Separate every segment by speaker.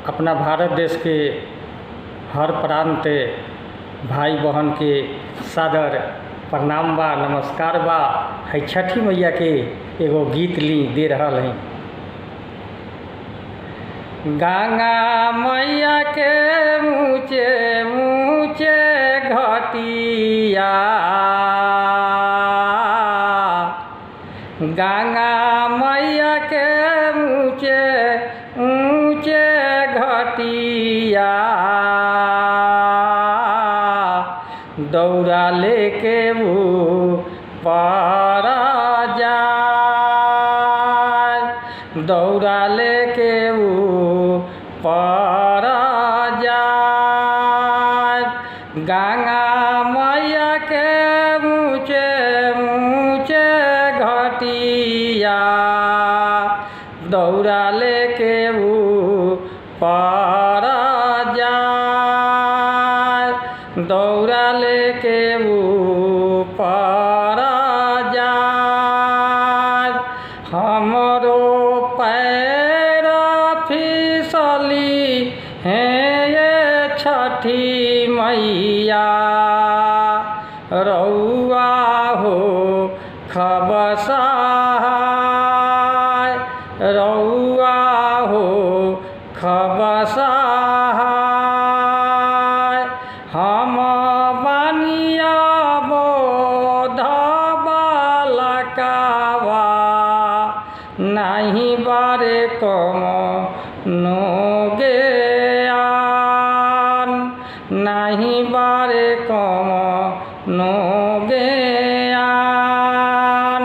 Speaker 1: अपना भारत देश के हर प्रांत भाई बहन के सादर प्रणाम बा, नमस्कार बा। है छठी मैया के एगो गीत ली दे रहल हैं। गंगा मैया के ऊँचे ऊँचे घटिया, गंगा मैया के ऊँचे ऊँचे घटिया, दौड़ा लेके वो पार जाए, दौड़ा लेके वो पार जाए। गंगा मैया के ऊँचे ऊँचे घटिया, दौड़ा लेके वो पार जाए, दौड़ा लेके वो पार जाए। हमरो पैर फिसली हैं ये छठी मैया, रउआ हो खबसहाय, रउआ हो खबसहाय। हम बनिया बोध बालकवा, नहीं बारे कमनो ज्ञान, नहीं बारे कमनो ज्ञान।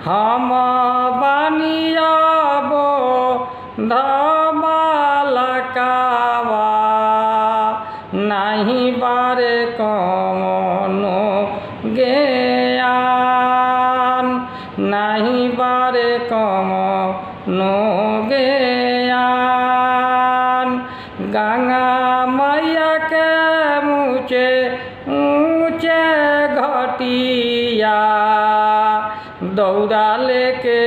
Speaker 1: हम बनिया बोध बालकवा, नहीं बारे कमनो ज्ञान, नहीं बारे कमनो ज्ञान। गंगा मैया के ऊँचे ऊँचे घटिया, दौड़ा लेके